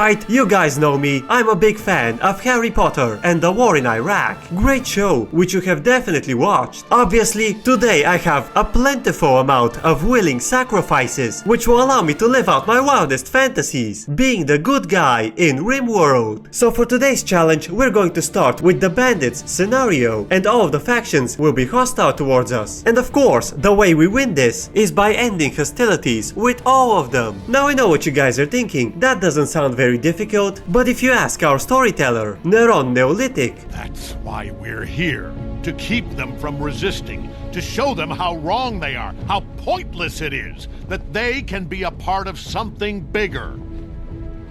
Alright, you guys know me, I'm a big fan of Harry Potter and the war in Iraq. Great show, which you have definitely watched. Obviously, today I have a plentiful amount of willing sacrifices, which will allow me to live out my wildest fantasies, being the good guy in Rimworld. So for today's challenge, we're going to start with the bandits scenario, and all of the factions will be hostile towards us. And of course, the way we win this is by ending hostilities with all of them. Now I know what you guys are thinking, that doesn't sound very difficult, but if you ask our storyteller, Neron Neolithic, that's why we're here. To keep them from resisting, to show them how wrong they are, how pointless it is, that they can be a part of something bigger.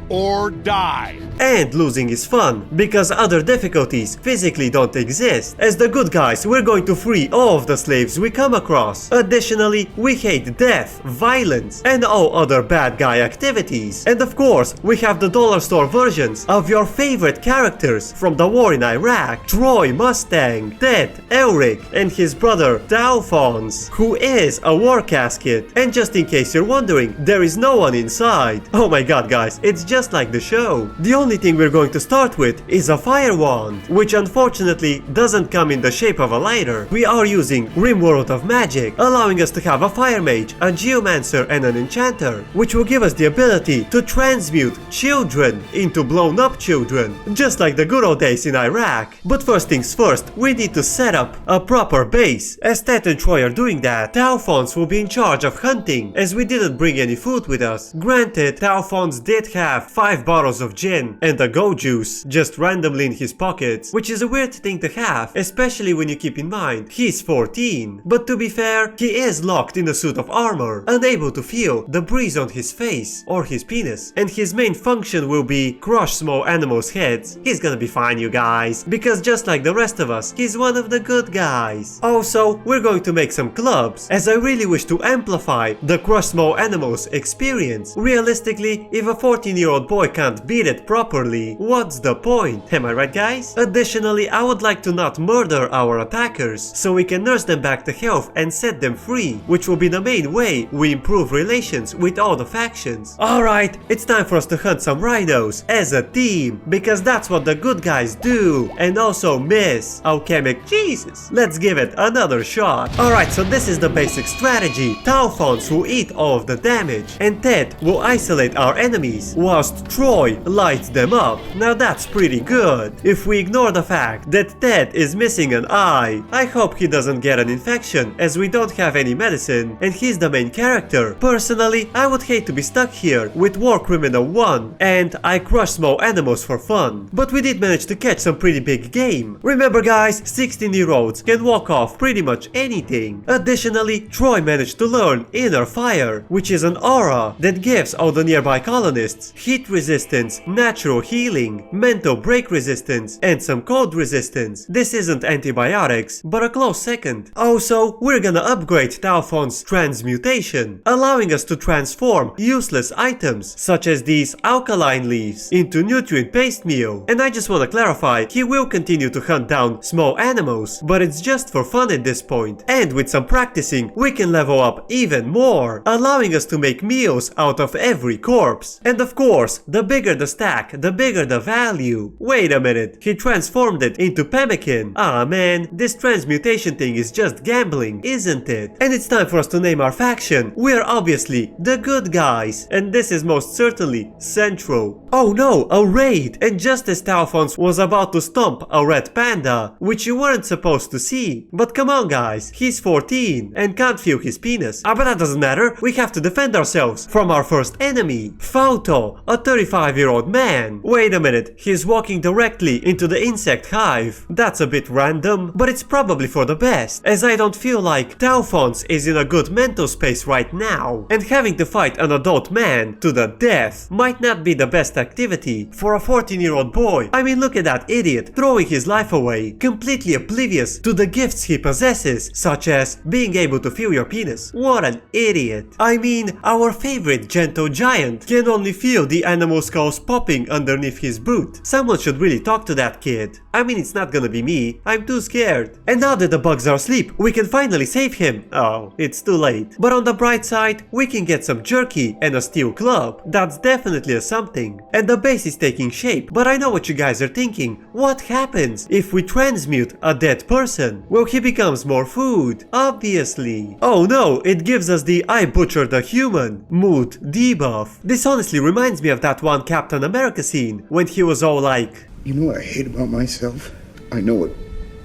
Or die. And losing is fun, because other difficulties physically don't exist. As the good guys, we're going to free all of the slaves we come across. Additionally, we hate death, violence, and all other bad guy activities. And of course, we have the dollar store versions of your favorite characters from the war in Iraq. Troy Mustang, Ted, Elric, and his brother Dalphonse, who is a war casket. And just in case you're wondering, there is no one inside. Oh my god guys, it's just like the show. The only thing we're going to start with is a fire wand, which unfortunately doesn't come in the shape of a lighter. We are using Rimworld of Magic, allowing us to have a fire mage, a geomancer, and an enchanter, which will give us the ability to transmute children into blown up children, just like the good old days in Iraq. But first things first, we need to set up a proper base. As Ted and Troy are doing that, Dalphonse will be in charge of hunting, as we didn't bring any food with us. Granted, Dalphonse did have 5 bottles of gin and a go juice just randomly in his pockets, which is a weird thing to have, especially when you keep in mind he's 14. But to be fair, he is locked in a suit of armor, unable to feel the breeze on his face or his penis, and his main function will be crush small animals' heads. He's gonna be fine, you guys, because just like the rest of us, he's one of the good guys. Also, we're going to make some clubs, as I really wish to amplify the crush small animals experience. Realistically, if a 14-year-old boy can't beat it properly, what's the point? Am I right, guys? Additionally, I would like to not murder our attackers, so we can nurse them back to health and set them free, which will be the main way we improve relations with all the factions. Alright, it's time for us to hunt some rhinos as a team, because that's what the good guys do, and also miss. Alchemic Jesus. Let's give it another shot. Alright, so this is the basic strategy. Dalphonse will eat all of the damage, and Ted will isolate our enemies, whilst Troy lights them up. Now that's pretty good. If we ignore the fact that Ted is missing an eye, I hope he doesn't get an infection, as we don't have any medicine and he's the main character. Personally, I would hate to be stuck here with War Criminal 1 and I crush small animals for fun. But we did manage to catch some pretty big game. Remember guys, 16-year-olds can walk off pretty much anything. Additionally, Troy managed to learn Inner Fire, which is an aura that gives all the nearby colonists heat resistance, natural healing, mental break resistance, and some cold resistance. This isn't antibiotics, but a close second. Also, we're gonna upgrade Dalphonse's Transmutation, allowing us to transform useless items, such as these alkaline leaves, into nutrient paste meal. And I just wanna clarify, he will continue to hunt down small animals, but it's just for fun at this point. And with some practicing, we can level up even more, allowing us to make meals out of every corpse. And of course, the bigger the stack, the bigger the value. Wait a minute, he transformed it into pemmican. Ah man, this transmutation thing is just gambling, isn't it? And it's time for us to name our faction. We're obviously the good guys, and this is most certainly central. Oh no, a raid! And just as Dalphonse was about to stomp a red panda, which you weren't supposed to see. But come on guys, he's 14 and can't feel his penis. Ah, but that doesn't matter, we have to defend ourselves from our first enemy, Fauto, a 35-year-old man. Wait a minute, he's walking directly into the insect hive. That's a bit random, but it's probably for the best, as I don't feel like Dalphonse is in a good mental space right now, and having to fight an adult man to the death might not be the best activity for a 14-year-old boy. I mean, look at that idiot throwing his life away, completely oblivious to the gifts he possesses, such as being able to feel your penis. What an idiot. I mean, our favorite gentle giant can only feel the animal skulls popping hiding underneath his boot. Someone should really talk to that kid. I mean, it's not gonna be me. I'm too scared. And now that the bugs are asleep, we can finally save him. Oh, it's too late. But on the bright side, we can get some jerky and a steel club. That's definitely a something. And the base is taking shape. But I know what you guys are thinking. What happens if we transmute a dead person? Well, he becomes more food. Obviously. Oh no, it gives us the I butchered a human mood debuff. This honestly reminds me of that one Captain America scene when he was all like, "You know what I hate about myself? I know what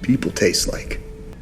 people taste like.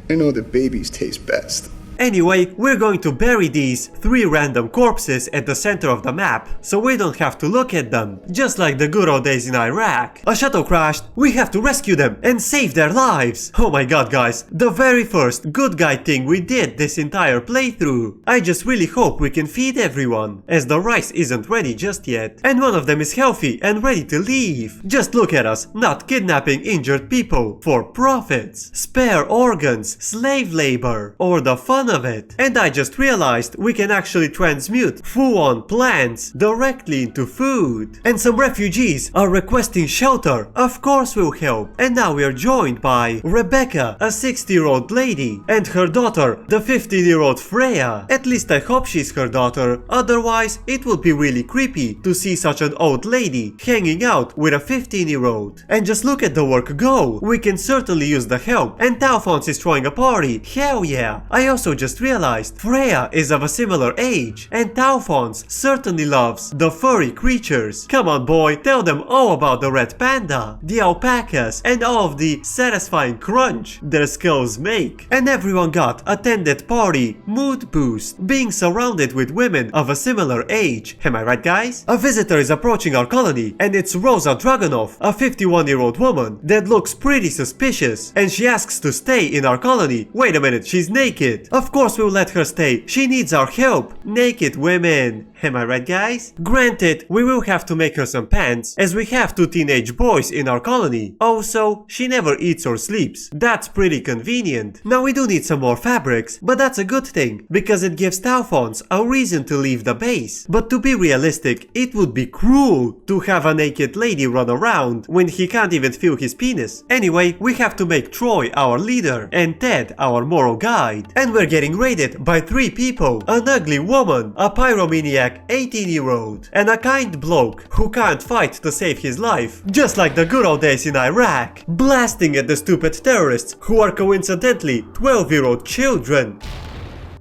I know that babies taste best." Anyway, we're going to bury these 3 random corpses at the center of the map, so we don't have to look at them, just like the good old days in Iraq. A shuttle crashed, we have to rescue them and save their lives. Oh my god guys, the very first good guy thing we did this entire playthrough. I just really hope we can feed everyone, as the rice isn't ready just yet. And one of them is healthy and ready to leave. Just look at us, not kidnapping injured people for profits, spare organs, slave labor, or the fun of it. And I just realized we can actually transmute full-on plants directly into food. And some refugees are requesting shelter. Of course we'll help. And now we are joined by Rebecca, a 60-year-old lady, and her daughter, the 15-year-old Freya. At least I hope she's her daughter, otherwise it would be really creepy to see such an old lady hanging out with a 15-year-old. And just look at the work go. We can certainly use the help. And Taufons is throwing a party. Hell yeah. I also just realized Freya is of a similar age, and Taufons certainly loves the furry creatures. Come on boy, tell them all about the red panda, the alpacas, and all of the satisfying crunch their skulls make. And everyone got a 10-death party mood boost, being surrounded with women of a similar age. Am I right guys? A visitor is approaching our colony, and it's Rosa Dragonov, a 51-year-old woman that looks pretty suspicious, and she asks to stay in our colony. Wait a minute, she's naked. Of course we'll let her stay. She needs our help. Naked women. Am I right guys? Granted, we will have to make her some pants, as we have 2 teenage boys in our colony. Also, she never eats or sleeps. That's pretty convenient. Now we do need some more fabrics, but that's a good thing, because it gives Taufons a reason to leave the base. But to be realistic, it would be cruel to have a naked lady run around when he can't even feel his penis. Anyway, we have to make Troy our leader, and Ted our moral guide. And we're getting raided by 3 people. An ugly woman, a pyromaniac 18-year-old, and a kind bloke who can't fight to save his life, just like the good old days in Iraq, blasting at the stupid terrorists who are coincidentally 12-year-old children.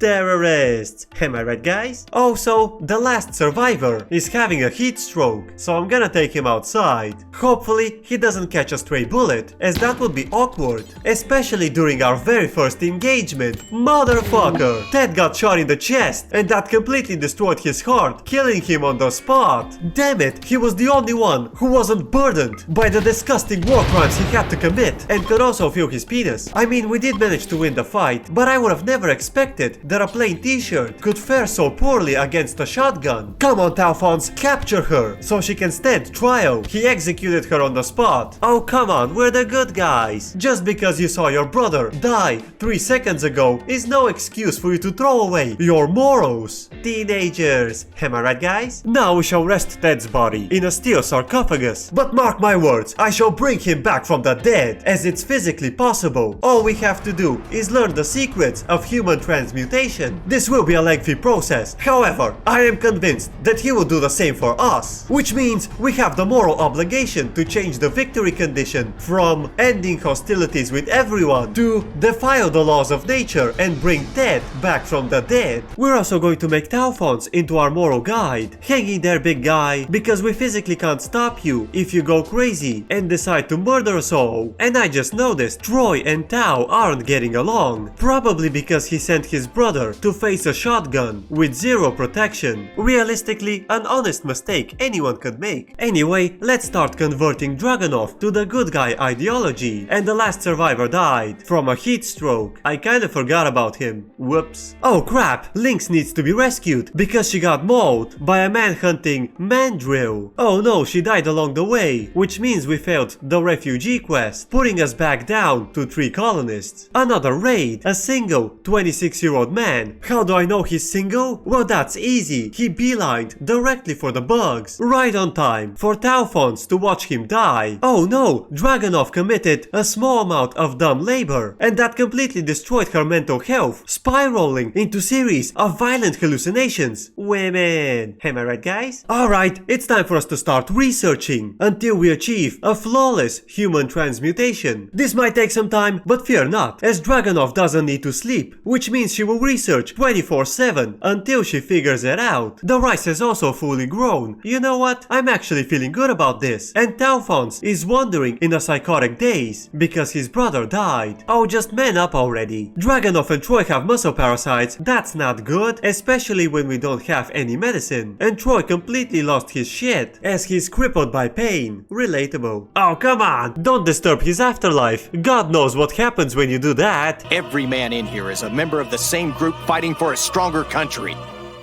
Terrorists. Am I right guys? Also, the last survivor is having a heat stroke, so I'm gonna take him outside. Hopefully he doesn't catch a stray bullet, as that would be awkward, especially during our very first engagement. Motherfucker! Ted got shot in the chest, and that completely destroyed his heart, killing him on the spot. Damn it, he was the only one who wasn't burdened by the disgusting war crimes he had to commit, and could also feel his penis. I mean, we did manage to win the fight, but I would have never expected that a plain t-shirt could fare so poorly against a shotgun. Come on Taufons, capture her, so she can stand trial. He executed her on the spot. Oh come on, we're the good guys. Just because you saw your brother die 3 seconds ago is no excuse for you to throw away your morals. Teenagers. Am I right guys? Now we shall rest Ted's body in a steel sarcophagus. But mark my words, I shall bring him back from the dead, as it's physically possible. All we have to do is learn the secrets of human transmutation. This will be a lengthy process. However, I am convinced that he will do the same for us. Which means we have the moral obligation to change the victory condition from ending hostilities with everyone to defy the laws of nature and bring Ted back from the dead. We're also going to make Taufons into our moral guide. Hanging there big guy, because we physically can't stop you if you go crazy and decide to murder us all. And I just noticed Troy and Tau aren't getting along. Probably because he sent his brother to face a shotgun with 0 protection. Realistically, an honest mistake anyone could make. Anyway, let's start converting Dragonov to the good guy ideology. And the last survivor died from a heat stroke. I kinda forgot about him. Whoops. Oh crap, Lynx needs to be rescued because she got mauled by a man-hunting mandrill. Oh no, she died along the way, which means we failed the refugee quest, putting us back down to 3 colonists. Another raid, a single 26-year-old man. How do I know he's single? Well, that's easy. He beelined directly for the bugs. Right on time for Taufons to watch him die. Oh no, Dragunov committed a small amount of dumb labor, and that completely destroyed her mental health, spiraling into series of violent hallucinations. Women. Am I right, guys? Alright, it's time for us to start researching until we achieve a flawless human transmutation. This might take some time, but fear not, as Dragunov doesn't need to sleep, which means she will research 24/7 until she figures it out. The rice has also fully grown. You know what? I'm actually feeling good about this. And Taufons is wandering in a psychotic daze because his brother died. Oh, just man up already. Dragunov and Troy have muscle parasites. That's not good, especially when we don't have any medicine. And Troy completely lost his shit as he's crippled by pain. Relatable. Oh, come on! Don't disturb his afterlife. God knows what happens when you do that. Every man in here is a member of the same group fighting for a stronger country.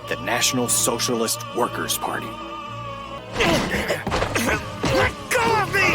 The National Socialist Workers' Party.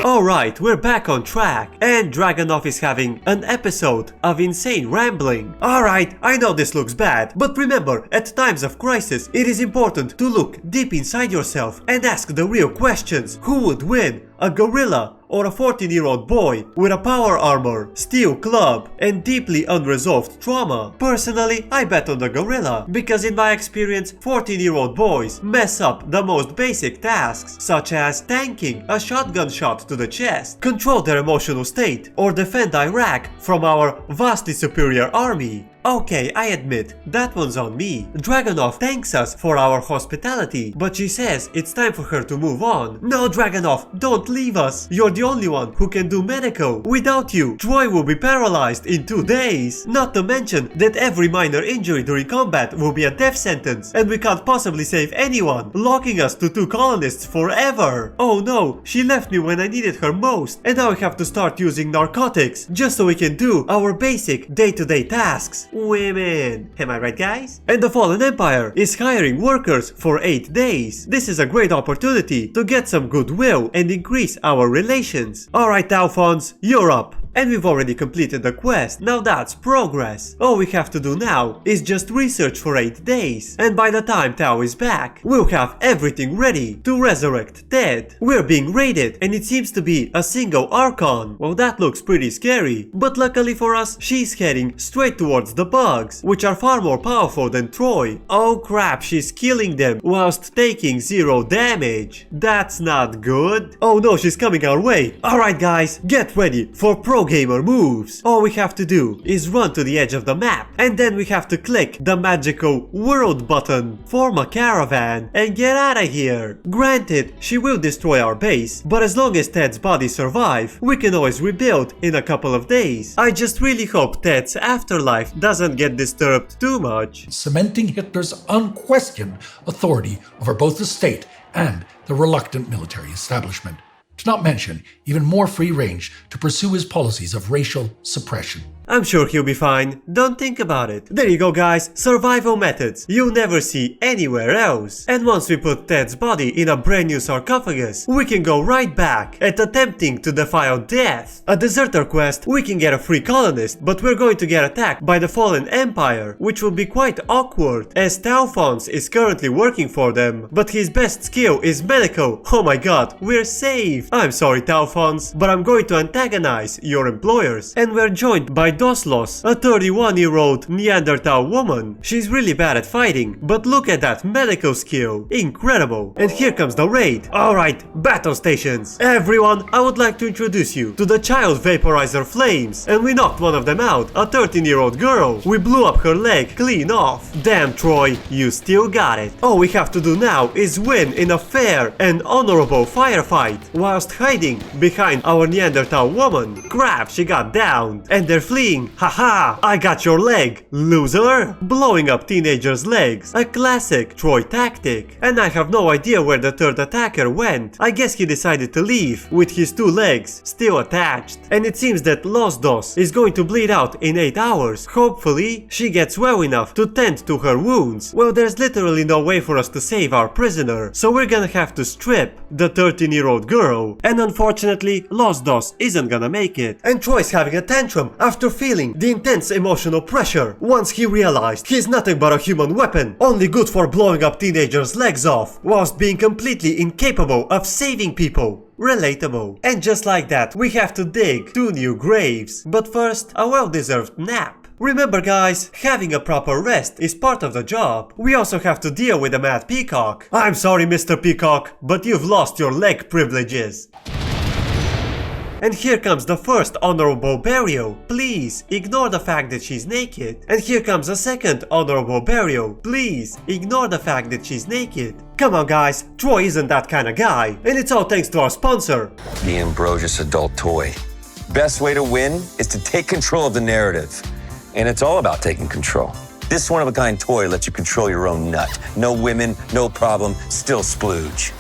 Alright, we're back on track, and Dragunov is having an episode of insane rambling. Alright, I know this looks bad, but remember, at times of crisis, it is important to look deep inside yourself and ask the real questions. Who would win? A gorilla or a 14-year-old boy with a power armor, steel club, and deeply unresolved trauma? Personally, I bet on the gorilla, because in my experience, 14-year-old boys mess up the most basic tasks, such as tanking a shotgun shot to the chest, control their emotional state, or defend Iraq from our vastly superior army. Okay, I admit, that one's on me. Dragunov thanks us for our hospitality, but she says it's time for her to move on. No, Dragunov, don't leave us. You're the only one who can do medical. Without you, Troy will be paralyzed in 2 days. Not to mention that every minor injury during combat will be a death sentence, and we can't possibly save anyone, locking us to 2 colonists forever. Oh no, she left me when I needed her most, and now we have to start using narcotics just so we can do our basic day-to-day tasks. Women. Am I right, guys? And the Fallen Empire is hiring workers for 8 days. This is a great opportunity to get some goodwill and increase our relations. Alright, Taufons, you're up. And we've already completed the quest, now that's progress. All we have to do now is just research for 8 days, and by the time Tao is back, we'll have everything ready to resurrect Ted. We're being raided, and it seems to be a single Archon. Well, that looks pretty scary, but luckily for us, she's heading straight towards the bugs, which are far more powerful than Troy. Oh crap, she's killing them whilst taking 0 damage. That's not good. Oh no, she's coming our way. Alright guys, get ready for gamer moves. All we have to do is run to the edge of the map, and then we have to click the magical world button, form a caravan, and get out of here. Granted, she will destroy our base, but as long as Ted's body survive, we can always rebuild in a couple of days. I just really hope Ted's afterlife doesn't get disturbed too much. Cementing Hitler's unquestioned authority over both the state and the reluctant military establishment. To not mention even more free range to pursue his policies of racial suppression. I'm sure he'll be fine. Don't think about it. There you go, guys. Survival methods you'll never see anywhere else. And once we put Ted's body in a brand new sarcophagus, we can go right back at attempting to defy death. A deserter quest, we can get a free colonist, but we're going to get attacked by the Fallen Empire, which will be quite awkward, as Taufons is currently working for them, but his best skill is medical. Oh my god, we're safe. I'm sorry, Taufons, but I'm going to antagonize your employers. And we're joined by Doslos, a 31-year-old Neanderthal woman. She's really bad at fighting, but look at that medical skill. Incredible. And here comes the raid. Alright, battle stations. Everyone, I would like to introduce you to the child vaporizer flames. And we knocked one of them out, a 13-year-old girl. We blew up her leg clean off. Damn, Troy, you still got it. All we have to do now is win in a fair and honorable firefight, whilst hiding behind our Neanderthal woman. Crap, she got downed. And they're fleeing. Haha, I got your leg, loser! Blowing up teenagers' legs, a classic Troy tactic. And I have no idea where the third attacker went. I guess he decided to leave, with his 2 legs still attached. And it seems that Los Dos is going to bleed out in 8 hours. Hopefully, she gets well enough to tend to her wounds. Well, there's literally no way for us to save our prisoner, so we're gonna have to strip the 13-year-old girl. And unfortunately, Los Dos isn't gonna make it. And Troy's having a tantrum after feeling the intense emotional pressure once he realized he's nothing but a human weapon, only good for blowing up teenagers' legs off, whilst being completely incapable of saving people. Relatable. And just like that, we have to dig 2 new graves. But first, a well-deserved nap. Remember guys, having a proper rest is part of the job. We also have to deal with the Mad Peacock. I'm sorry Mr. Peacock, but you've lost your leg privileges. And here comes the first honorable burial. Please, ignore the fact that she's naked. And here comes a second honorable burial. Please, ignore the fact that she's naked. Come on guys, Troy isn't that kind of guy. And it's all thanks to our sponsor. The Ambrosius adult toy. Best way to win is to take control of the narrative. And it's all about taking control. This one-of-a-kind toy lets you control your own nut. No women, no problem, still splooge.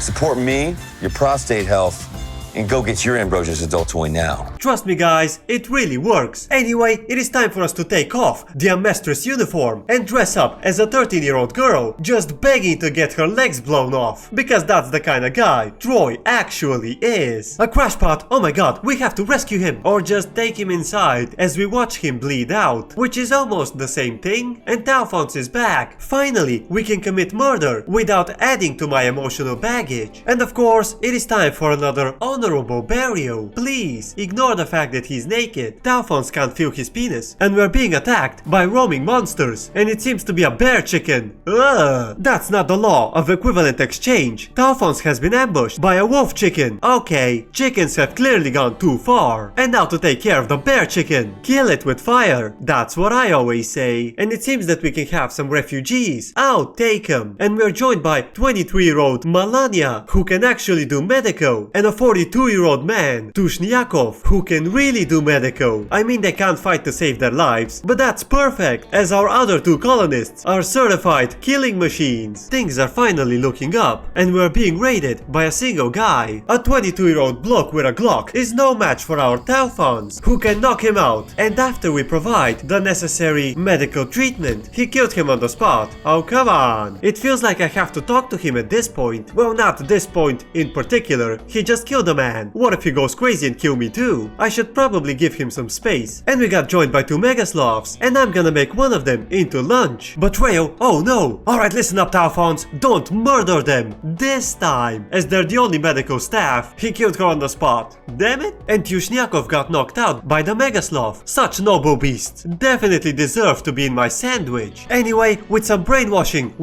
Support me, your prostate health, and go get your Ambrosius adult toy now. Trust me guys, it really works. Anyway, it is time for us to take off the Amestris uniform and dress up as a 13-year-old girl just begging to get her legs blown off. Because that's the kind of guy Troy actually is. A crashpot, oh my god, we have to rescue him. Or just take him inside as we watch him bleed out. Which is almost the same thing. And Talphonse is back. Finally, we can commit murder without adding to my emotional baggage. And of course, it is time for another honorable burial. Please, ignore the fact that he's naked. Talphonse can't feel his penis. And we're being attacked by roaming monsters. And it seems to be a bear chicken. Ugh, that's not the law of equivalent exchange. Talphonse has been ambushed by a wolf chicken. Okay, chickens have clearly gone too far. And now to take care of the bear chicken. Kill it with fire. That's what I always say. And it seems that we can have some refugees. Out, take them. And we're joined by 23-year-old Melania, who can actually do medico. And a 42-year-old man, Tushniakov, who can really do medico. I mean, they can't fight to save their lives, but that's perfect, as our other 2 colonists are certified killing machines. Things are finally looking up, and we're being raided by a single guy. A 22-year-old bloke with a Glock is no match for our Talphonse, who can knock him out, and after we provide the necessary medical treatment, he killed him on the spot. Oh, come on. It feels like I have to talk to him at this point. Well, not this point in particular. He just killed a man. What if he goes crazy and kill me too? I should probably give him some space. And we got joined by 2 Megaslavs, and I'm gonna make one of them into lunch. Betrayal? Oh no. Alright, listen up Talphonse, don't murder them this time, as they're the only medical staff. He killed her on the spot. Damn it. And Tushniakov got knocked out by the Megaslav. Such noble beasts definitely deserve to be in my sandwich. Anyway, with some brainwashing,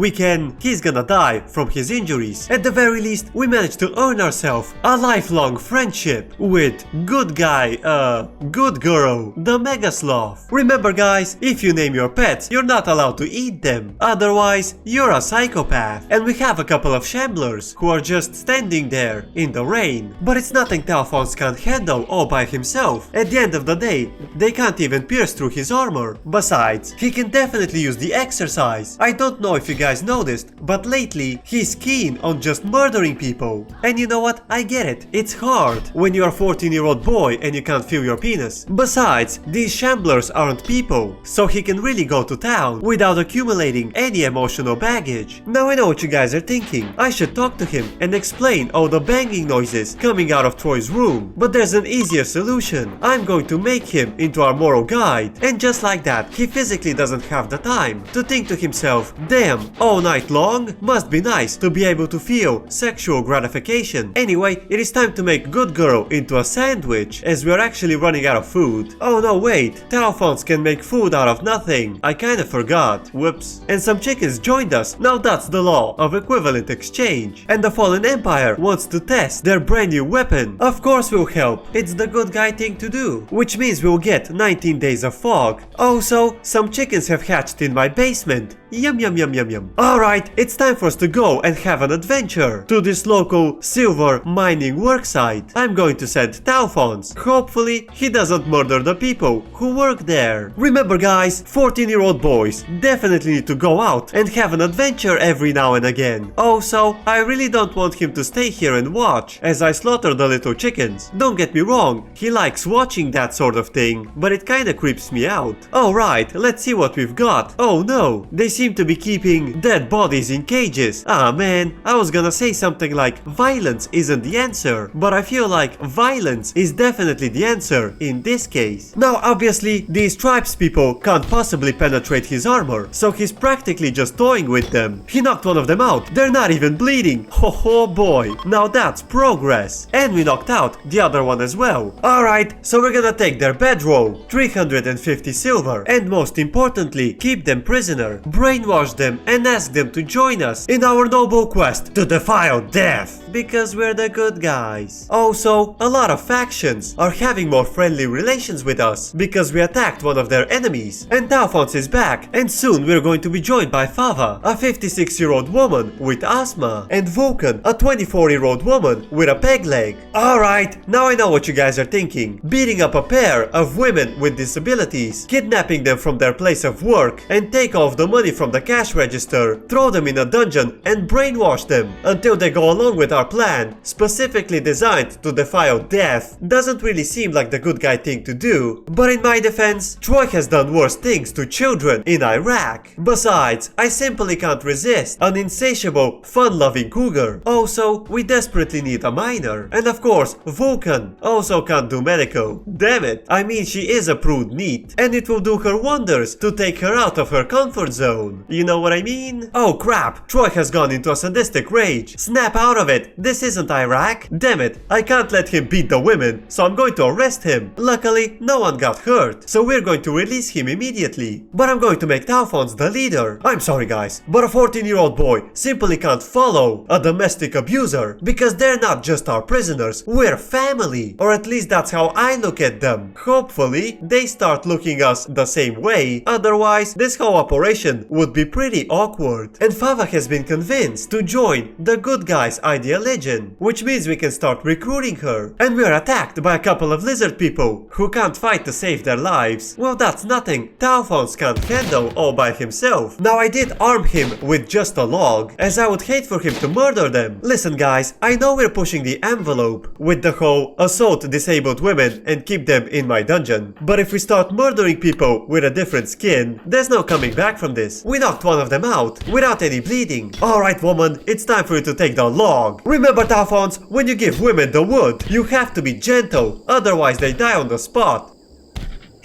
he's gonna die from his injuries. At the very least, we managed to earn ourselves a lifelong friendship with good girl, the Megaslav. Remember guys, if you name your pets, you're not allowed to eat them. Otherwise, you're a psychopath. And we have a couple of shamblers who are just standing there in the rain. But it's nothing Talphonse can't handle all by himself. At the end of the day, they can't even pierce through his armor. Besides, he can definitely use the exercise. I don't know if you guys noticed, but lately, he's keen on just murdering people. And you know what? I get it. It's hard when you're a 14-year-old boy and you can't feel your penis. Besides, these shamblers aren't people, so he can really go to town without accumulating any emotional baggage. Now I know what you guys are thinking. I should talk to him and explain all the banging noises coming out of Troy's room. But there's an easier solution. I'm going to make him into our moral guide. And just like that, he physically doesn't have the time to think to himself, damn, all night long? Must be nice to be able to feel sexual gratification. Anyway, it is time to make good girl into a sandwich, as we're actually running out of food. Oh no, wait, Talphonse can make food out of nothing. I kinda forgot. Whoops. And some chickens joined us. Now that's the law of equivalent exchange. And the Fallen Empire wants to test their brand new weapon. Of course we'll help. It's the good guy thing to do. Which means we'll get 19 days of fog. Also, some chickens have hatched in my basement. Yum yum yum yum yum. Alright, it's time for us to go and have an adventure to this local silver mining worksite. I'm going to send Talphonse. Hopefully, he doesn't murder the people who work there. Remember guys, 14-year-old boys definitely need to go out and have an adventure every now and again. Also, I really don't want him to stay here and watch as I slaughter the little chickens. Don't get me wrong, he likes watching that sort of thing, but it kinda creeps me out. Alright, let's see what we've got. Oh no, they seem to be keeping dead bodies in cages. Ah man, I was gonna say something like violence isn't the answer, but I feel like violence is definitely definitely the answer in this case. Now obviously these tribespeople can't possibly penetrate his armor, so he's practically just toying with them. He knocked one of them out, they're not even bleeding. Ho boy, now that's progress. And we knocked out the other one as well. Alright, so we're gonna take their bedroll, 350 silver, and most importantly, keep them prisoner, brainwash them and ask them to join us in our noble quest to defile death. Because we're the good guys. Also, a lot of factions are having more friendly relations with us because we attacked one of their enemies. And Taufons is back, and soon we're going to be joined by Fava, a 56-year-old woman with asthma, and Vulcan, a 24-year-old woman with a peg leg. Alright, now I know what you guys are thinking. Beating up a pair of women with disabilities, kidnapping them from their place of work, and take off the money from the cash register, throw them in a dungeon, and brainwash them until they go along with our plan, specifically designed to defile death, doesn't really seem like the good guy thing to do. But in my defense, Troy has done worse things to children in Iraq. Besides, I simply can't resist an insatiable, fun-loving cougar. Also, we desperately need a miner. And of course, Vulcan also can't do medical. Damn it, I mean she is a prude neat, and it will do her wonders to take her out of her comfort zone. You know what I mean? Oh crap, Troy has gone into a sadistic rage. Snap out of it. This isn't Iraq. Damn it, I can't let him beat the women, so I'm going to arrest him. Luckily, no one got hurt, so we're going to release him immediately. But I'm going to make Taufons the leader. I'm sorry guys, but a 14-year-old boy simply can't follow a domestic abuser, because they're not just our prisoners, we're family. Or at least that's how I look at them. Hopefully, they start looking us the same way, otherwise this whole operation would be pretty awkward. And Fava has been convinced to join the good guys' idea legion, which means we can start recruiting her. And we are attacked by a couple of lizard people who can't fight to save their lives. Well, that's nothing Taufons can't handle all by himself. Now I did arm him with just a log, as I would hate for him to murder them. Listen guys, I know we're pushing the envelope with the whole assault disabled women and keep them in my dungeon, but if we start murdering people with a different skin, there's no coming back from this. We knocked one of them out without any bleeding. Alright woman, it's time for you to take the log. Remember Taufons, when you give women the wood, you have to be gentle, otherwise they die on the spot.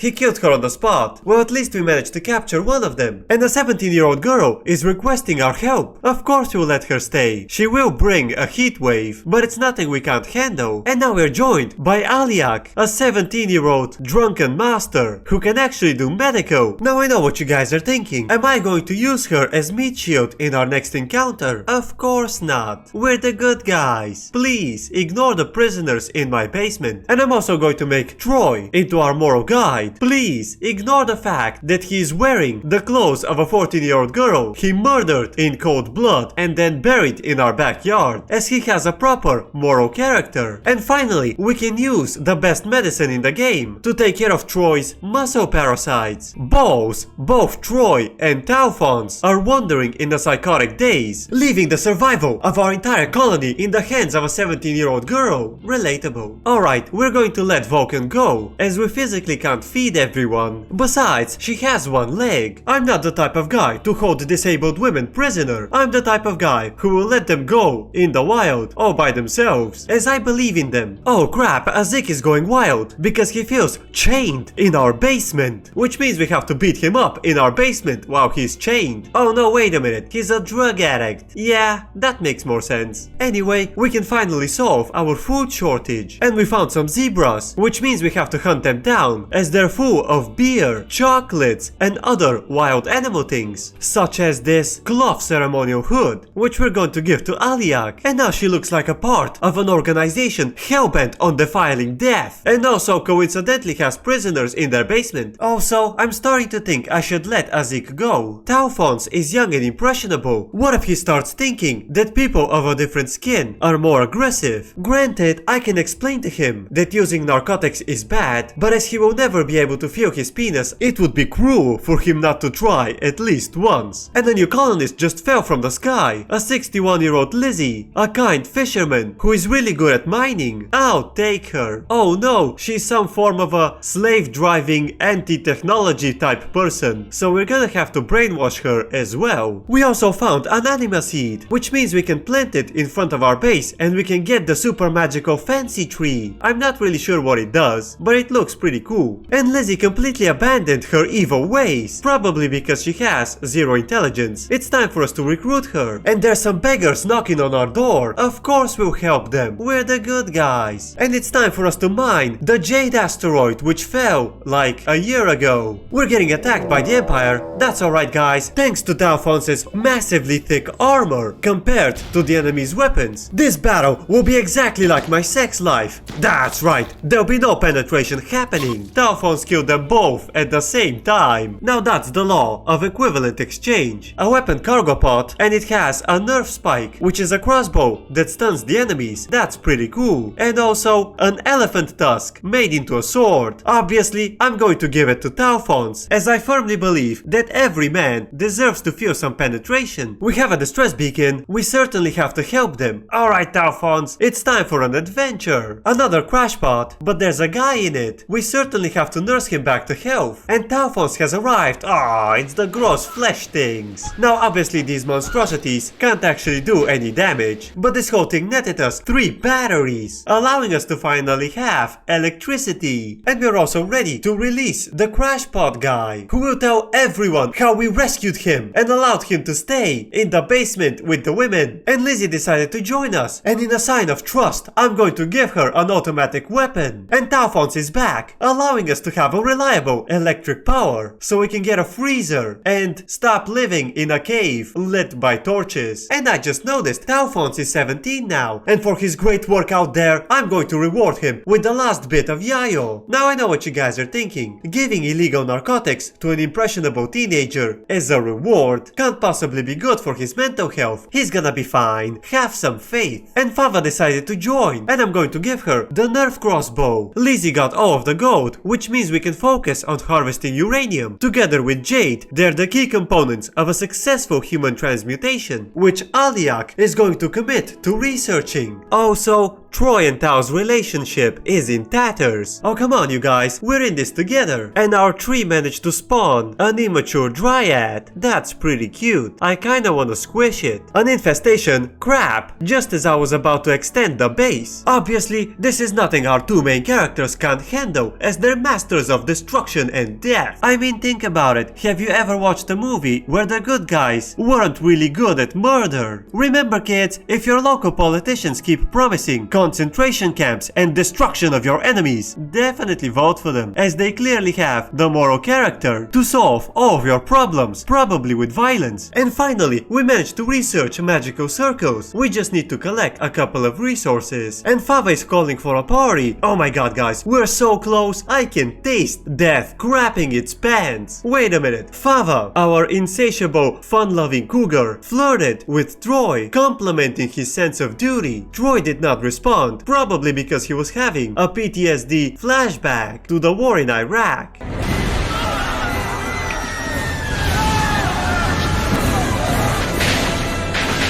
He killed her on the spot. Well, at least we managed to capture one of them. And a 17-year-old girl is requesting our help. Of course we'll let her stay. She will bring a heat wave, but it's nothing we can't handle. And now we're joined by Aliak, a 17-year-old drunken master who can actually do medical. Now I know what you guys are thinking. Am I going to use her as meat shield in our next encounter? Of course not. We're the good guys. Please ignore the prisoners in my basement. And I'm also going to make Troy into our moral guide. Please ignore the fact that he is wearing the clothes of a 14-year-old girl he murdered in cold blood and then buried in our backyard, as he has a proper moral character. And finally, we can use the best medicine in the game to take care of Troy's muscle parasites. Both Troy and Taufons are wandering in a psychotic daze, leaving the survival of our entire colony in the hands of a 17-year-old girl. Relatable. Alright, we're going to let Vulcan go, as we physically can't feed everyone. Besides, she has one leg. I'm not the type of guy to hold disabled women prisoner. I'm the type of guy who will let them go in the wild all by themselves, as I believe in them. Oh crap, Azik is going wild because he feels chained in our basement, which means we have to beat him up in our basement while he's chained. Oh no, wait a minute, he's a drug addict. Yeah, that makes more sense. Anyway, we can finally solve our food shortage, and we found some zebras, which means we have to hunt them down, as they're full of beer, chocolates, and other wild animal things, such as this cloth ceremonial hood, which we're going to give to Aliak. And now she looks like a part of an organization hellbent on defiling death, and also coincidentally has prisoners in their basement. Also, I'm starting to think I should let Azik go. Taufons is young and impressionable. What if he starts thinking that people of a different skin are more aggressive? Granted, I can explain to him that using narcotics is bad, but as he will never be be able to feel his penis, it would be cruel for him not to try at least once. And a new colonist just fell from the sky, a 61-year-old Lizzie, a kind fisherman who is really good at mining. I'll take her. Oh no, she's some form of a slave-driving, anti-technology type person, so we're gonna have to brainwash her as well. We also found an anima seed, which means we can plant it in front of our base and we can get the super magical fancy tree. I'm not really sure what it does, but it looks pretty cool. And Lizzie completely abandoned her evil ways, probably because she has zero intelligence. It's time for us to recruit her. And there's some beggars knocking on our door. Of course we'll help them. We're the good guys. And it's time for us to mine the Jade asteroid which fell like a year ago. We're getting attacked by the Empire. That's alright guys, thanks to Dalphonse's massively thick armor compared to the enemy's weapons. This battle will be exactly like my sex life. That's right, there'll be no penetration happening. Dalphonse killed them both at the same time. Now that's the law of equivalent exchange. A weapon cargo pod, and it has a nerf spike, which is a crossbow that stuns the enemies. That's pretty cool. And also an elephant tusk made into a sword. Obviously, I'm going to give it to Dalphonse, as I firmly believe that every man deserves to feel some penetration. We have a distress beacon, we certainly have to help them. Alright Dalphonse, it's time for an adventure. Another crash pod, but there's a guy in it. We certainly have to nurse him back to health. And Dalphonse has arrived. Ah, it's the gross flesh things. Now obviously these monstrosities can't actually do any damage, but this whole thing netted us 3 batteries, allowing us to finally have electricity. And we're also ready to release the crash pod guy, who will tell everyone how we rescued him and allowed him to stay in the basement with the women. And Lizzie decided to join us, and in a sign of trust, I'm going to give her an automatic weapon. And Dalphonse is back, allowing us to have a reliable electric power, so we can get a freezer and stop living in a cave lit by torches. And I just noticed Dalphonse is 17 now, and for his great work out there, I'm going to reward him with the last bit of yayo. Now I know what you guys are thinking. Giving illegal narcotics to an impressionable teenager as a reward can't possibly be good for his mental health. He's gonna be fine. Have some faith. And Fava decided to join, and I'm going to give her the nerf crossbow. Lizzie got all of the gold, which means we can focus on harvesting uranium. Together with Jade, they're the key components of a successful human transmutation, which Aliak is going to commit to researching. Also, Troy and Tao's relationship is in tatters. Oh come on you guys, we're in this together. And our tree managed to spawn an immature dryad. That's pretty cute. I kinda wanna squish it. An infestation? Crap! Just as I was about to extend the base. Obviously, this is nothing our 2 main characters can't handle, as they're masters of destruction and death. I mean, think about it. Have you ever watched a movie where the good guys weren't really good at murder? Remember kids, if your local politicians keep promising concentration camps and destruction of your enemies, definitely vote for them, as they clearly have the moral character to solve all of your problems, probably with violence. And finally, we managed to research magical circles. We just need to collect a couple of resources. And Fava is calling for a party. Oh my god guys, we're so close, I can taste death crapping its pants. Wait a minute, Fava, our insatiable, fun-loving cougar, flirted with Troy, complimenting his sense of duty. Troy did not respond, probably because he was having a PTSD flashback to the war in Iraq.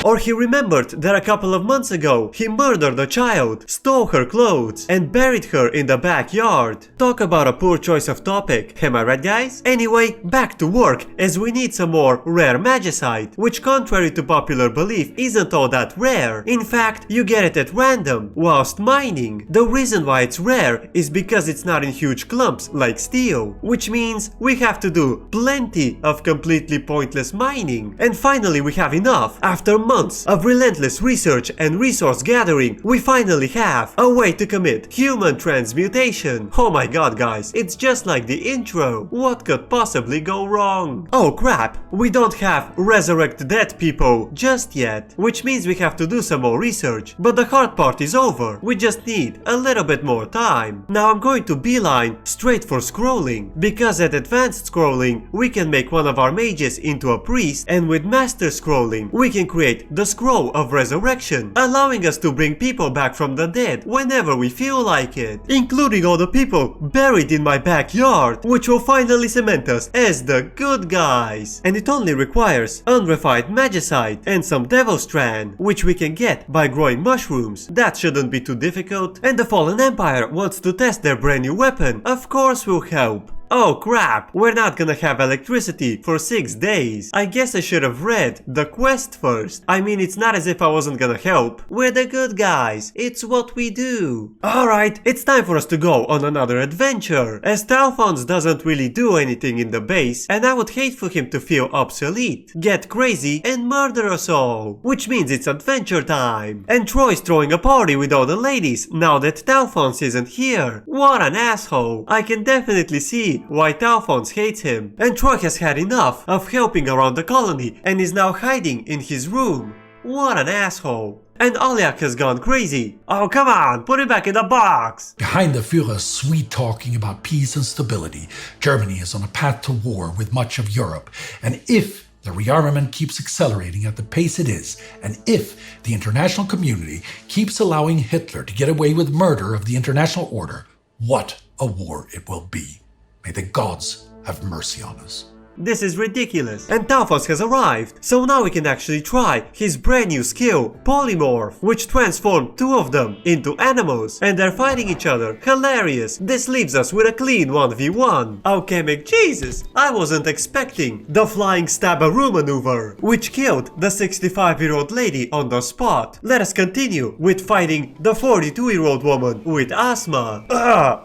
Or he remembered that a couple of months ago he murdered a child, stole her clothes, and buried her in the backyard. Talk about a poor choice of topic, am I right guys? Anyway, back to work, as we need some more rare magicite, which contrary to popular belief isn't all that rare. In fact, you get it at random, whilst mining. The reason why it's rare is because it's not in huge clumps like steel, which means we have to do plenty of completely pointless mining. And finally we have enough. After months of relentless research and resource gathering, we finally have a way to commit human transmutation. Oh my god guys, it's just like the intro. What could possibly go wrong? Oh crap, we don't have resurrect dead people just yet, which means we have to do some more research. But the hard part is over, we just need a little bit more time. Now I'm going to beeline straight for scrolling, because at advanced scrolling we can make one of our mages into a priest, and with master scrolling we can create activate the Scroll of Resurrection, allowing us to bring people back from the dead whenever we feel like it, including all the people buried in my backyard, which will finally cement us as the good guys. And it only requires unrefined magicite and some devil strand, which we can get by growing mushrooms. That shouldn't be too difficult. And the Fallen Empire wants to test their brand new weapon. Of course we'll help. Oh crap, we're not gonna have electricity for 6 days. I guess I should have read the quest first. I mean, it's not as if I wasn't gonna help. We're the good guys, it's what we do. Alright, it's time for us to go on another adventure, as Talphons doesn't really do anything in the base, and I would hate for him to feel obsolete, get crazy and murder us all. Which means it's adventure time. And Troy's throwing a party with all the ladies now that Talphons isn't here. What an asshole. I can definitely see why Talphons hates him, and Troy has had enough of helping around the colony and is now hiding in his room. What an asshole. And Olyak has gone crazy. Oh come on, put it back in the box! Behind the Führer's sweet talking about peace and stability, Germany is on a path to war with much of Europe, and if the rearmament keeps accelerating at the pace it is, and if the international community keeps allowing Hitler to get away with murder of the international order, what a war it will be. May the gods have mercy on us. This is ridiculous. And Talphos has arrived, so now we can actually try his brand new skill, Polymorph, which transformed 2 of them into animals, and they're fighting each other. Hilarious. This leaves us with a clean 1v1. Alchemic Jesus, I wasn't expecting the flying stabbaroo maneuver, which killed the 65-year-old lady on the spot. Let us continue with fighting the 42-year-old woman with asthma.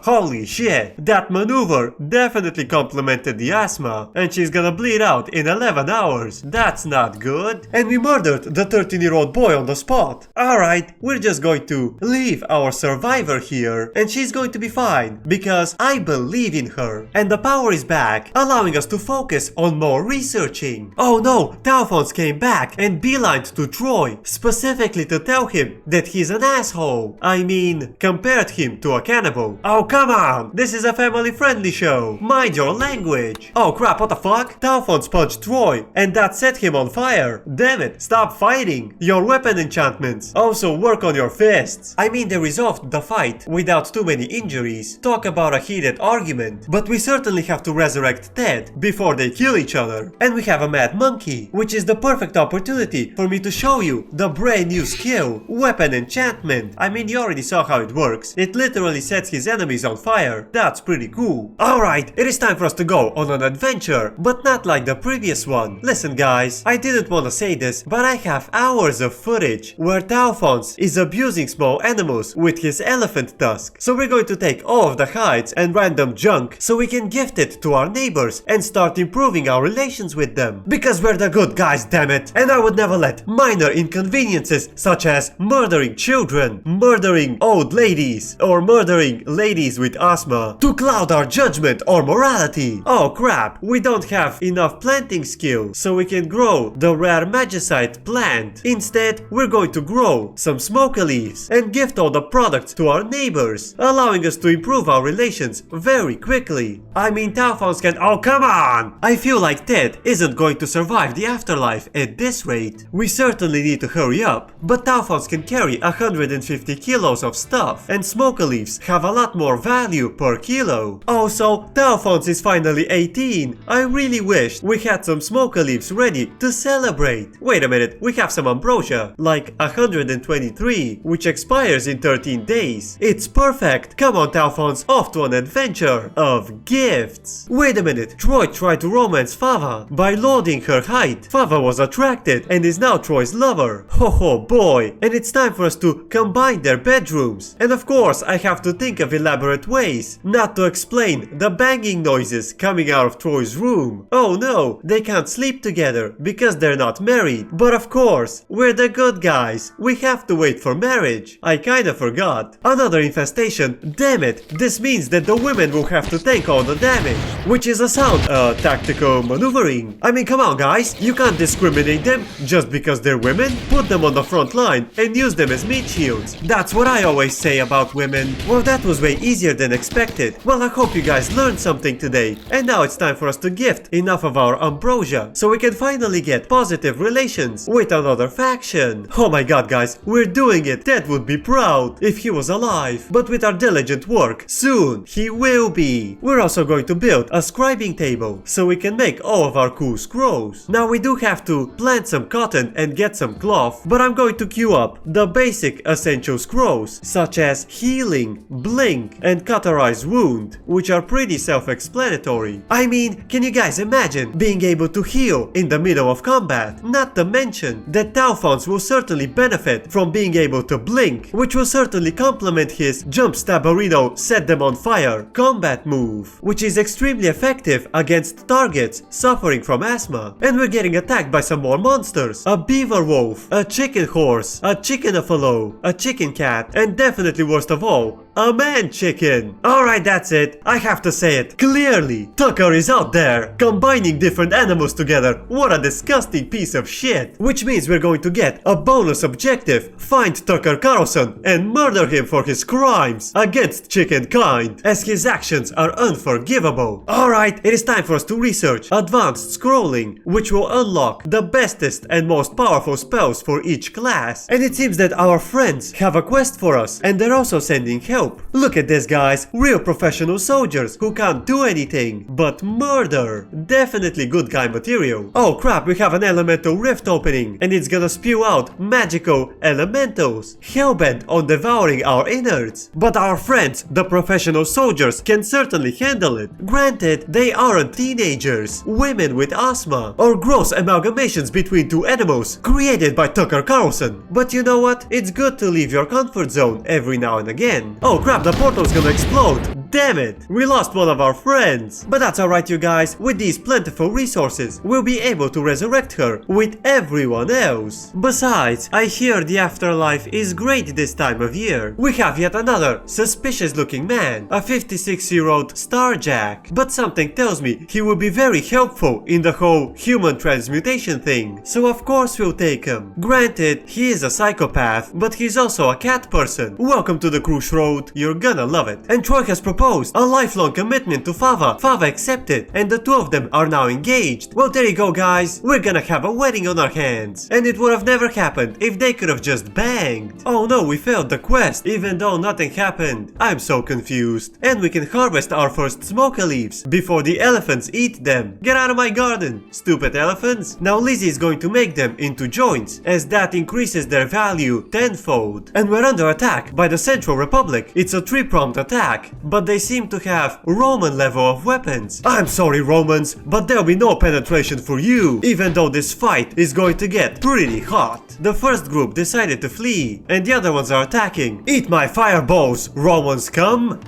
Holy shit. That maneuver definitely complemented the asthma, and she's gonna bleed out in 11 hours. That's not good. And we murdered the 13-year-old boy on the spot. Alright, we're just going to leave our survivor here, and she's going to be fine, because I believe in her. And the power is back, allowing us to focus on more researching. Oh no, Talphons came back and beelined to Troy, specifically to tell him that he's an asshole. I mean, compared him to a cannibal. Oh come on, this is a family-friendly show. Mind your language. Oh crap, what the fuck? Talphons punched Troy, and that set him on fire. Damn it, stop fighting. Your weapon enchantments also work on your fists. I mean, they resolved the fight without too many injuries. Talk about a heated argument. But we certainly have to resurrect Ted before they kill each other. And we have a mad monkey, which is the perfect opportunity for me to show you the brand new skill, weapon enchantment. I mean, you already saw how it works. It literally sets his enemies on fire. That's pretty cool. Alright, it is time for us to go on an adventure. But not like the previous one. Listen guys, I didn't want to say this, but I have hours of footage where Talphons is abusing small animals with his elephant tusk. So we're going to take all of the hides and random junk so we can gift it to our neighbors and start improving our relations with them. Because we're the good guys, damn it! And I would never let minor inconveniences such as murdering children, murdering old ladies, or murdering ladies with asthma to cloud our judgment or morality. Oh crap, we don't have enough planting skill so we can grow the rare magicite plant. Instead, we're going to grow some smoke leaves and gift all the products to our neighbors, allowing us to improve our relations very quickly. I mean, Talphons can— oh come on! I feel like Ted isn't going to survive the afterlife at this rate. We certainly need to hurry up, but Talphons can carry 150 kilos of stuff, and smoke leaves have a lot more value per kilo. Also, Talphons is finally 18. I really wished we had some smoke leaves ready to celebrate. Wait a minute, we have some ambrosia, like 123, which expires in 13 days. It's perfect. Come on Talphons, off to an adventure of gifts. Wait a minute, Troy tried to romance Fava by loading her height. Fava was attracted and is now Troy's lover. Ho ho boy. And it's time for us to combine their bedrooms. And of course I have to think of elaborate ways not to explain the banging noises coming out of Troy's room. Oh no, they can't sleep together because they're not married. But of course, we're the good guys. We have to wait for marriage. I kinda forgot. Another infestation. Damn it, this means that the women will have to take all the damage. Which is a sound tactical maneuvering. I mean, come on guys, you can't discriminate them just because they're women. Put them on the front line and use them as meat shields. That's what I always say about women. Well, that was way easier than expected. Well, I hope you guys learned something today. And now it's time for us to gift gift enough of our ambrosia so we can finally get positive relations with another faction. Oh my god guys, we're doing it. Ted would be proud if he was alive. But with our diligent work, soon he will be. We're also going to build a scribing table so we can make all of our cool scrolls. Now we do have to plant some cotton and get some cloth, but I'm going to queue up the basic essential scrolls such as healing, blink, and cauterize wound, which are pretty self-explanatory. I mean, can you guys imagine being able to heal in the middle of combat? Not to mention that Talfons will certainly benefit from being able to blink, which will certainly complement his jump stabberino set them on fire combat move, which is extremely effective against targets suffering from asthma. And we're getting attacked by some more monsters. A beaver wolf, a chicken horse, a chicken-a-fallow, a chicken cat, and definitely worst of all, a man chicken. Alright, that's it. I have to say it clearly. Tucker is out there, combining different animals together. What a disgusting piece of shit. Which means we're going to get a bonus objective. Find Tucker Carlson and murder him for his crimes against chicken kind, as his actions are unforgivable. Alright, it is time for us to research advanced scrolling, which will unlock the bestest and most powerful spells for each class. And it seems that our friends have a quest for us, and they're also sending help. Look at this guys, real professional soldiers who can't do anything but murder. Definitely good guy material. Oh crap, we have an elemental rift opening and it's gonna spew out magical elementals, hellbent on devouring our innards. But our friends, the professional soldiers, can certainly handle it. Granted, they aren't teenagers, women with asthma, or gross amalgamations between two animals created by Tucker Carlson. But you know what? It's good to leave your comfort zone every now and again. Oh crap, the portal's gonna explode! Damn it! We lost one of our friends! But that's alright you guys, with these plentiful resources, we'll be able to resurrect her with everyone else. Besides, I hear the afterlife is great this time of year. We have yet another suspicious looking man, a 56-year-old Starjack. But something tells me he will be very helpful in the whole human transmutation thing, so of course we'll take him. Granted, he is a psychopath, but he's also a cat person. Welcome to the Cruise Road. You're gonna love it. And Troy has proposed a lifelong commitment to Fava. Fava accepted, and the two of them are now engaged. Well, there you go guys, we're gonna have a wedding on our hands. And it would have never happened if they could have just banged. Oh no, we failed the quest, even though nothing happened. I'm so confused. And we can harvest our first smoker leaves before the elephants eat them. Get out of my garden, stupid elephants. Now Lizzie is going to make them into joints, as that increases their value tenfold. And we're under attack by the Central Republic. It's a 3-pronged attack, but they seem to have Roman level of weapons. I'm sorry Romans, but there'll be no penetration for you, even though this fight is going to get pretty hot. The first group decided to flee, and the other ones are attacking. Eat my fireballs, Romans come!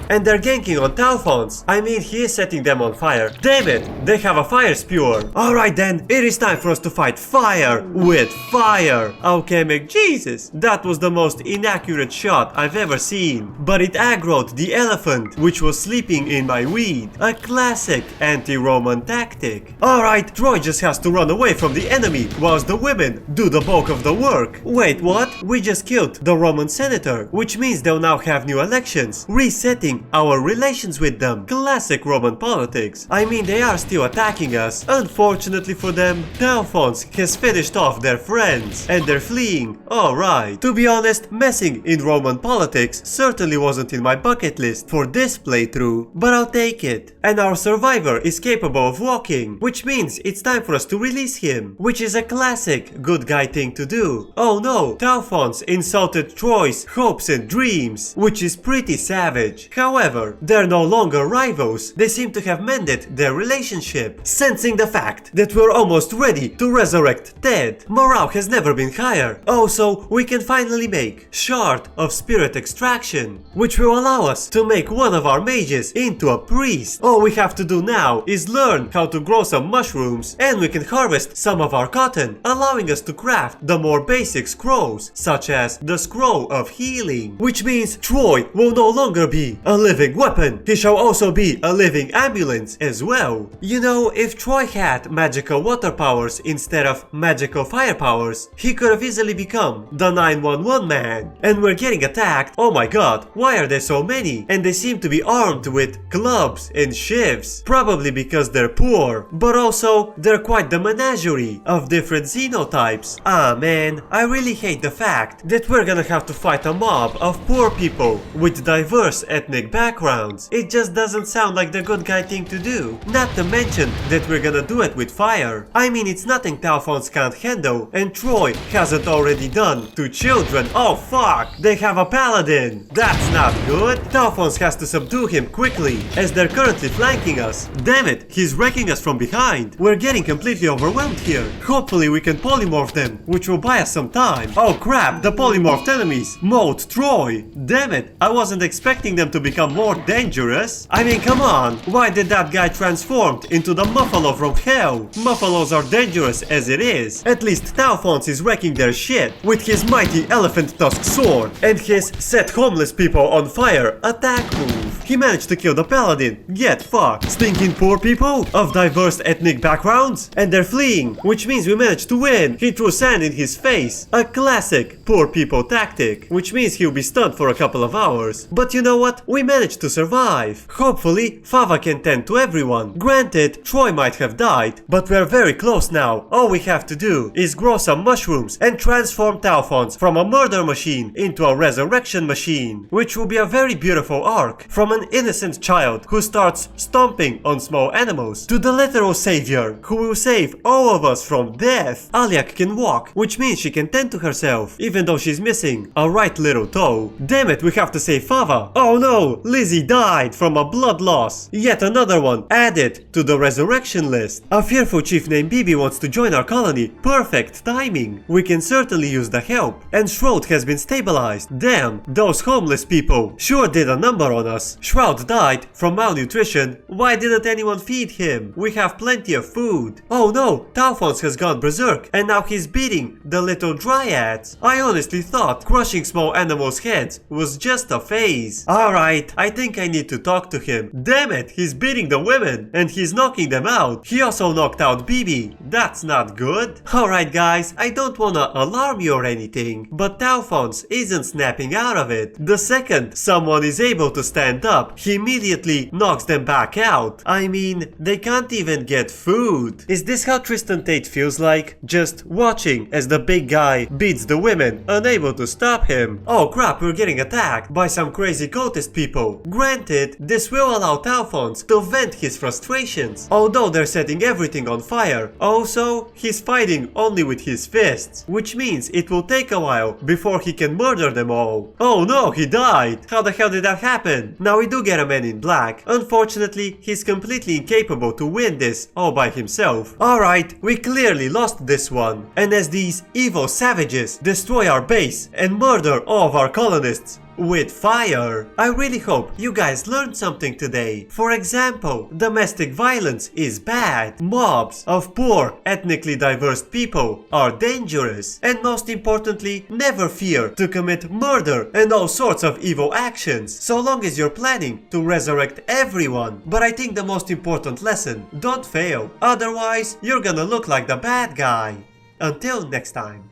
And they're ganking on Talfons. I mean, he is setting them on fire. Damn it, they have a fire spewer. Alright then, it is time for us to fight fire with fire. Alchemic Jesus, that was the most inaccurate shot I've ever seen. But it aggroed the elephant, which was sleeping in my weed. A classic anti-Roman tactic. Alright, Troy just has to run away from the enemy, whilst the women do the bulk of the work. Wait, what? We just killed the Roman senator, which means they'll now have new elections, resetting our relations with them. Classic Roman politics. I mean, they are still attacking us. Unfortunately for them, Talfons has finished off their friends and they're fleeing. Alright. To be honest, messing in Roman politics certainly wasn't in my bucket list for this playthrough, but I'll take it. And our survivor is capable of walking, which means it's time for us to release him, which is a classic good guy thing to do. Oh no, Talfons insulted Troy's hopes and dreams, which is pretty savage. However, they're no longer rivals. They seem to have mended their relationship. Sensing the fact that we're almost ready to resurrect Ted, morale has never been higher. Also, we can finally make Shard of Spirit Extraction, which will allow us to make one of our mages into a priest. All we have to do now is learn how to grow some mushrooms, and we can harvest some of our cotton, allowing us to craft the more basic scrolls, such as the Scroll of Healing, which means Troy will no longer be a a living weapon. He shall also be a living ambulance as well. You know, if Troy had magical water powers instead of magical fire powers, he could have easily become the 911 man. And we're getting attacked. Oh my god, why are there so many? And they seem to be armed with clubs and shivs. Probably because they're poor, but also they're quite the menagerie of different xenotypes. Ah man, I really hate the fact that we're gonna have to fight a mob of poor people with diverse ethnic backgrounds. It just doesn't sound like the good guy thing to do. Not to mention that we're gonna do it with fire. I mean, it's nothing Talfons can't handle, and Troy hasn't already done to children. Oh fuck, they have a paladin. That's not good. Talfons has to subdue him quickly, as they're currently flanking us. Damn it, he's wrecking us from behind. We're getting completely overwhelmed here. Hopefully we can polymorph them, which will buy us some time. Oh crap, the polymorphed enemies. Mode Troy. Damn it, I wasn't expecting them to become more dangerous. I mean, come on, why did that guy transform into the Muffalo from hell? Muffalos are dangerous as it is. At least Talfons is wrecking their shit with his mighty elephant tusk sword and his set homeless people on fire attack move. He managed to kill the paladin. Get fucked. Stinking poor people of diverse ethnic backgrounds, and they're fleeing, which means we managed to win. He threw sand in his face. A classic poor people tactic, which means he'll be stunned for a couple of hours. But you know what? We managed to survive. Hopefully, Fava can tend to everyone. Granted, Troy might have died, but we're very close now. All we have to do is grow some mushrooms and transform Talfons from a murder machine into a resurrection machine, which will be a very beautiful arc from an innocent child who starts stomping on small animals to the literal savior who will save all of us from death. Aliak can walk, which means she can tend to herself, even though she's missing a right little toe. Damn it, we have to save Fava. Oh no, Lizzie died from a blood loss. Yet another one added to the resurrection list. A fearful chief named Bibi wants to join our colony. Perfect timing. We can certainly use the help. And Shroud has been stabilized. Damn, those homeless people sure did a number on us. Shroud died from malnutrition. Why didn't anyone feed him? We have plenty of food. Oh no, Talfons has gone berserk and now he's beating the little dryads. I honestly thought crushing small animals' heads was just a phase. Alright, I think I need to talk to him. Damn it, he's beating the women and he's knocking them out. He also knocked out Bibi. That's not good. Alright guys, I don't wanna alarm you or anything, but Talfons isn't snapping out of it. The second someone is able to stand up, he immediately knocks them back out. I mean, they can't even get food. Is this how Tristan Tate feels like? Just watching as the big guy beats the women, unable to stop him. Oh crap, we're getting attacked by some crazy cultist people. Granted, this will allow Talfons to vent his frustrations, although they're setting everything on fire. Also, he's fighting only with his fists, which means it will take a while before he can murder them all. Oh no, he died! How the hell did that happen? Now we do get a man in black. Unfortunately, he's completely incapable to win this all by himself. Alright, we clearly lost this one. And as these evil savages destroy our base and murder all of our colonists with fire, I really hope you guys learned something today. For example, domestic violence is bad. Mobs of poor, ethnically diverse people are dangerous. And most importantly, never fear to commit murder and all sorts of evil actions, so long as you're planning to resurrect everyone. But I think the most important lesson, don't fail. Otherwise, you're gonna look like the bad guy. Until next time.